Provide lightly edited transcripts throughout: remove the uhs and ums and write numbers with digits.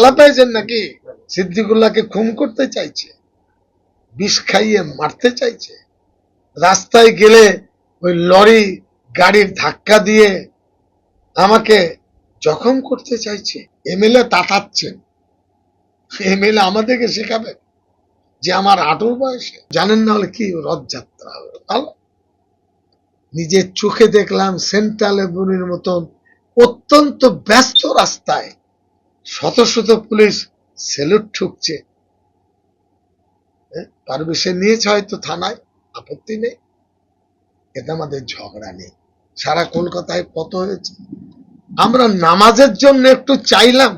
খেলা পেয়েছেন নাকি? সিদ্দিকুল্লাহকে খুন করতে চাইছে, বিষ খাইয়ে মারতে চাইছে, রাস্তায় গেলে ওই লরি গাড়ির ধাক্কা দিয়ে আমাকে জখম করতে চাইছে। এমএলএ তাতাচ্ছেন, এমএলএ আমাদেরকে শেখাবে যে আমার 18 বয়সে জানেন না হলে কি রথযাত্রা হবে। ভালো, নিজের চোখে দেখলাম সেন্ট্রাল এভিনিউর মতন অত্যন্ত ব্যস্ত রাস্তায় শত শত পুলিশ সেলুট ঠুকছে। পারমিশন নিয়েছে হয়তো থানায়, আপত্তি নেই, এতে আমাদের ঝগড়া নেই। সারা কলকাতায় কত হয়েছে। আমরা নামাজের জন্য একটু চাইলাম,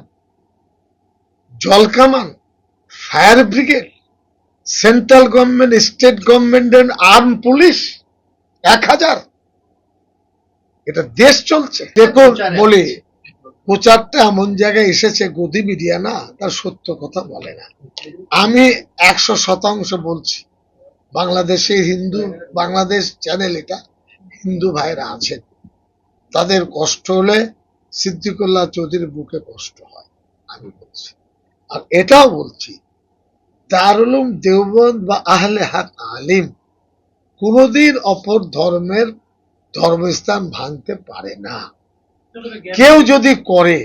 জলকামান, fire brigade, central government, state গভর্নমেন্টের আর্ম পুলিশ 1000। এটা দেশ চলছে। দেখুন বলি, প্রচারটা এমন জায়গায় এসেছে, গদি মিডিয়া না, তার সত্য কথা বলে না। আমি 100% বলছি, বাংলাদেশে হিন্দু, বাংলাদেশ চ্যানেল, এটা হিন্দু ভাইরা আছেন, তাদের কষ্ট হলে সিদ্দিকুল্লাহ চৌধুরীর বুকে কষ্ট হয়, আমি বলছি। আর এটাও বলছি, দারুল উলুম দেওবন্দ বা আহলে হাক আলিম কোনদিন অপর ধর্মের ধর্মস্থান ভাঙতে পারে না। কেউ যদি করে,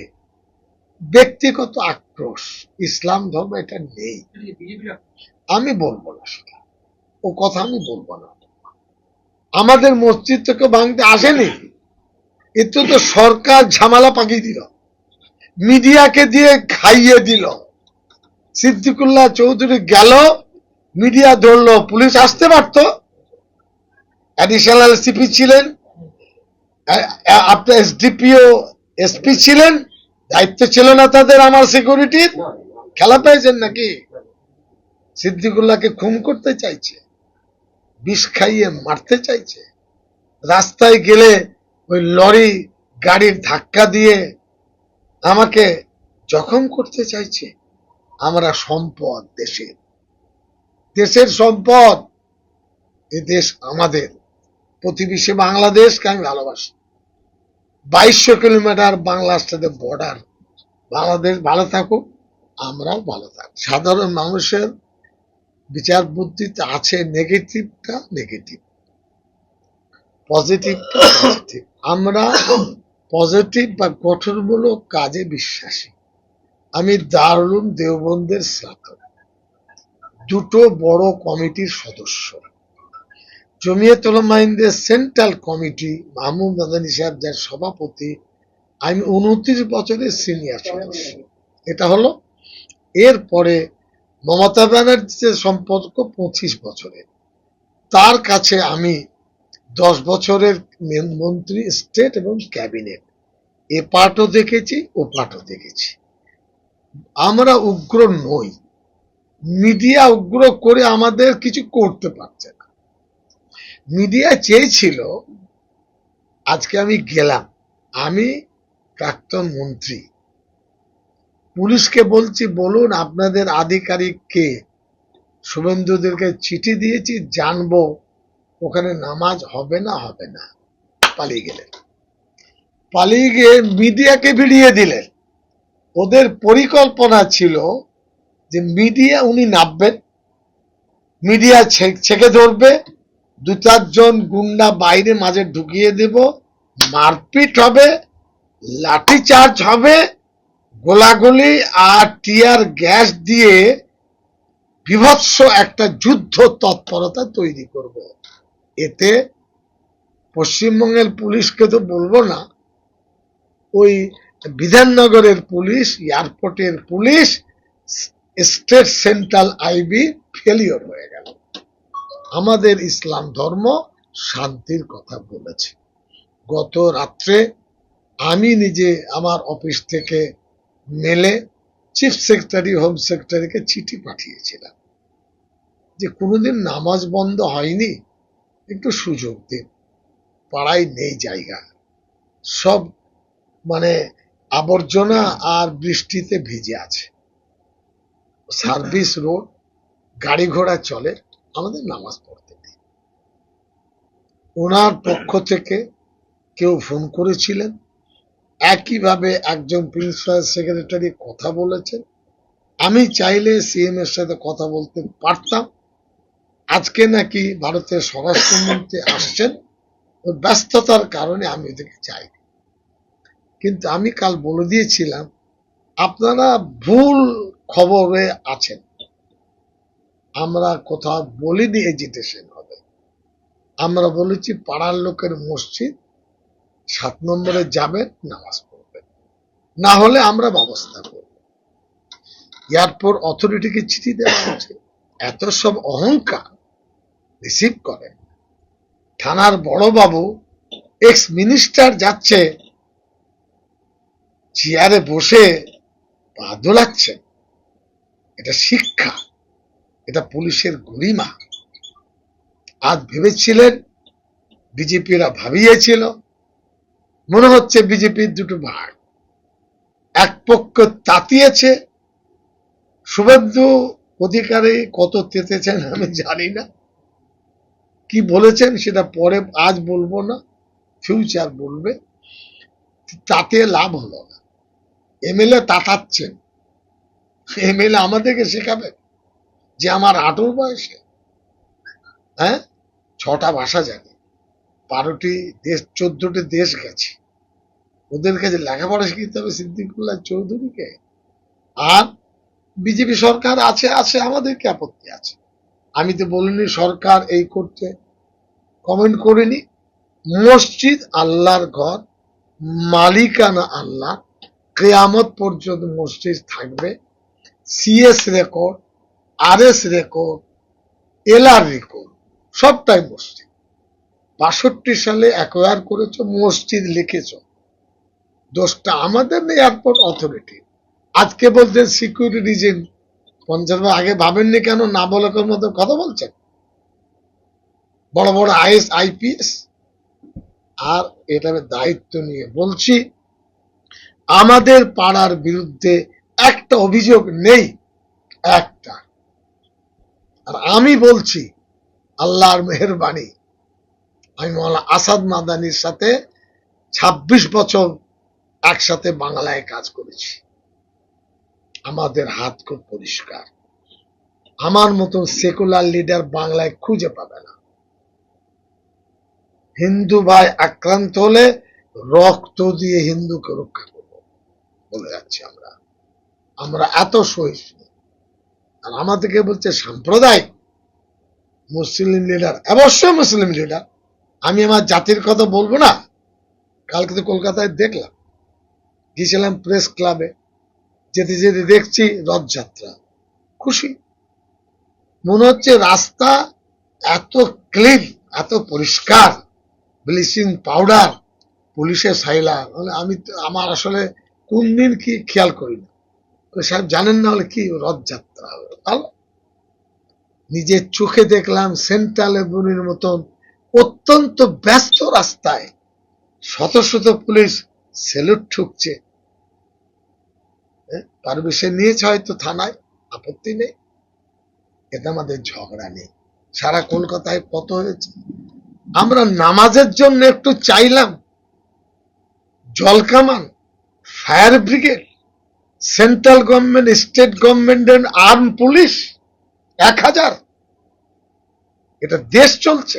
ব্যক্তিগত আক্রোশ, ইসলাম ধর্ম এটা নেই, আমি বলবো না সেটা, ও কথা আমি বলবো না। আমাদের মসজিদ থেকে ভাঙতে আসেনি, এতে তো সরকার ঝামেলা পাকিয়ে দিল, মিডিয়াকে দিয়ে খাইয়ে দিল। সিদ্দিকুল্লাহ চৌধুরী গেল, মিডিয়া ধরলো, পুলিশ আসতে পারত, অ্যাডিশনাল সিপি ছিলেন, আপনার এসডিপিও এসপি ছিলেন, দায়িত্ব ছিল না তাদের আমার সিকিউরিটির? খেলা পেয়েছেন নাকি? সিদ্দিকুল্লাহকে খুন করতে চাইছে, বিষ খাইয়ে মারতে চাইছে, রাস্তায় গেলে ওই লরি গাড়ির ধাক্কা দিয়ে আমাকে জখম করতে চাইছে। আমরা সম্পদ, দেশের দেশের সম্পদ, এ দেশ আমাদের। প্রতিবেশী বাংলাদেশকে আমি ভালোবাসি, 2200 কিলোমিটার বাংলার সাথে বর্ডার। বাংলাদেশ ভালো থাকুক, আমরাও ভালো থাকুক। সাধারণ মানুষের বিচার বুদ্ধিতে আছে নেগেটিভটা নেগেটিভ, পজিটিভটা পজিটিভ। আমরা পজিটিভ বা গঠনমূলক কাজে বিশ্বাসী। আমি দারুল উলুম দেওবন্দের স্নাতক, দুটো বড় কমিটির সদস্য, জমিয়ত উলামা হিন্দের সেন্ট্রাল কমিটি, মাহমুদ মাদানী সাহেব যার সভাপতি, আমি 29 বছরের সিনিয়র সদস্য। এটা হলো, এরপরে মমতা ব্যানার্জির সম্পর্ক 25 বছরের, তার কাছে আমি 10 বছরের মন্ত্রী, স্টেট এবং ক্যাবিনেট, এ পার্টও দেখেছি, ও পার্টও দেখেছি। আমরা উগ্র নই, মিডিয়া উগ্র করে আমাদের কিছু করতে পারছে না। মিডিয়া চেয়েছিল, আজকে আমি গেলাম, আমি প্রাক্তন মন্ত্রী, পুলিশকে বলছি বলুন আপনাদের আধিকারিক কে, শুভেন্দুদেরকে চিঠি দিয়েছি, জানবো ওখানে নামাজ হবে না হবে না। পালিয়ে গেলেন, পালিয়ে গিয়ে মিডিয়াকে ভিড়িয়ে দিলেন। ওদের পরিকল্পনা ছিল যে মিডিয়া, উনি নামবেন, মিডিয়া ছেকে ধরবে, 2-4 জন গুন্ডা বাইরে মাঝে ঢুকিয়ে দেব, মারপিট হবে, লাঠি চার্জ হবে, গোলাগুলি আর টিয়ার গ্যাস দিয়ে বিভৎস একটা যুদ্ধ তৎপরতা তৈরি করব। এতে পশ্চিমবঙ্গের পুলিশকে তো বলবো না, ওই বিধাননগরের পুলিশ, এয়ারপোর্টের police, state central IB failure হয়ে গেল। আমাদের ইসলাম ধর্ম শান্তির কথা বলেছে। গত রাত্রে আমি নিজে আমার অফিস থেকে মেলে চিফ সেক্রেটারি, হোম সেক্রেটারিকে চিঠি পাঠিয়েছিলাম যে কোনোদিন নামাজ বন্ধ হয়নি, একটু সুযোগ দিন, পাড়ায় নেই জায়গা, সব মানে আবর্জনা আর বৃষ্টিতে ভিজে আছে, সার্ভিস রোড, গাড়ি ঘোড়া চলে, আমাদের নামাজ পড়তে নেই। ওনার পক্ষ থেকে কেউ ফোন করেছিলেন, একইভাবে একজন প্রিন্সিপাল সেক্রেটারি কথা বলেছেন। আমি চাইলে সিএম এর সাথে কথা বলতে পারতাম। আজকে নাকি ভারতের স্বরাষ্ট্রমন্ত্রী আসছেন, ব্যস্ততার কারণে আমি ওদেরকে চাই। কিন্তু আমি কাল বলে দিয়েছিলাম আপনারা ভুল খবরে আছেন। আমরা কোথাও বলিনি এজিটেশন হবে, আমরা বলেছি পাড়ার লোকের মসজিদ 7 নম্বরে যাবেন, নামাজ পড়বেন, না হলে আমরা ব্যবস্থা করব। এয়ারপোর্ট অথরিটিকে চিঠি দেওয়া হয়েছে। এত সব অহংকার রিসিভ করেন। থানার বড়বাবু এক্স মিনিস্টার যাচ্ছে, চেয়ারে বসে পা দোলাচ্ছেন। এটা শিক্ষা, এটা পুলিশের গরিমা। আজ ভেবেছিলেন বিজেপিরা ভাবিয়েছিল, মনে হচ্ছে বিজেপির দুটো ভাগ, এক পক্ষ তাতিয়েছে। শুভেন্দু অধিকারী কত তেতেছেন আমি জানি না, কি বলেছেন সেটা পরে, আজ বলবো না, ফিউচার বলবে। তাতে লাভ হলো না। এমএলএ তাতাচ্ছেন, এমএলএ আমাদেরকে শেখাবেন যে আমার 18 বয়সে 6টা ভাষা জানি, 12টি দেশ, 14টি দেশ গেছি। ওদের কাছে লেখাপড়া শিখতে হবে সিদ্দিকুল্লাহ চৌধুরীকে। আর বিজেপি সরকার আছে আছে, আমাদের কি আপত্তি আছে? আমি তো বলিনি সরকার এই করতে, কমেন্ট করিনি। মসজিদ আল্লাহর ঘর, মালিকানা আল্লাহ, কিয়ামত পর্যন্ত মসজিদ থাকবে। CS record, RS record, LR record, সবটাই মসজিদ। 62 সালে অ্যাকোয়ার করেছ, মসজিদ লিখেছ, দোষটা আমাদের নেই, এয়ারপোর্ট অথরিটি। আজকে বলছেন সিকিউরিটি রিজন। 50 আগে ভাবেননি কেন? না বলার মতো কথা বলছেন বড় বড় আইএস আইপিএস। আর এটার দায়িত্ব নিয়ে বলছি, আমাদের পাড়ার বিরুদ্ধে একটা অভিযোগ নেই, একটা। আর আমি বলছি আল্লাহর মেহেরবানি, আমি মাওলানা আসাদ মাদানির সাথে 26 বছর একসাথে বাংলায় কাজ করেছি। আমাদের হাত খুব পরিষ্কার। আমার মতন সেকুলার লিডার বাংলায় খুঁজে পাবে না। হিন্দু ভাই আক্রান্ত হলে রক্ত দিয়ে হিন্দুকে রক্ষা করব বলে যাচ্ছি আমরা। আমরা এত সহিষ্ণু। আর আমাদেরকে বলছে সাম্প্রদায়িক। মুসলিম লিডার, অবশ্যই মুসলিম লিডার। আমি আমার জাতির কথা বলবো না? কালকে তো কলকাতায় দেখলাম, গিয়েছিলাম প্রেস ক্লাবে, যেতে যেতে দেখছি রথযাত্রা, খুশি। মনে হচ্ছে রাস্তা এত ক্লিন, এত পরিষ্কার, ব্লিচিং পাউডার, পুলিশের সাইলা। আমি আমার আসলে কোন দিন কি খেয়াল করি না। সাহেব জানেন না হলে কি রথযাত্রা হবে? ভালো, নিজের চোখে দেখলাম সেন্ট্রাল এভিনিউর মতন অত্যন্ত ব্যস্ত রাস্তায় শত শত পুলিশ সেলুট ঠুকছে। পারমিশন নিয়েছে হয়তো থানায়, আপত্তি নেই, এটা আমাদের ঝগড়া নেই। সারা কলকাতায় কত হয়েছে। আমরা নামাজের জন্য একটু চাইলাম, জলকামান, fire brigade, central government, state গভর্নমেন্টের আর্ম পুলিশ 1000। এটা দেশ চলছে।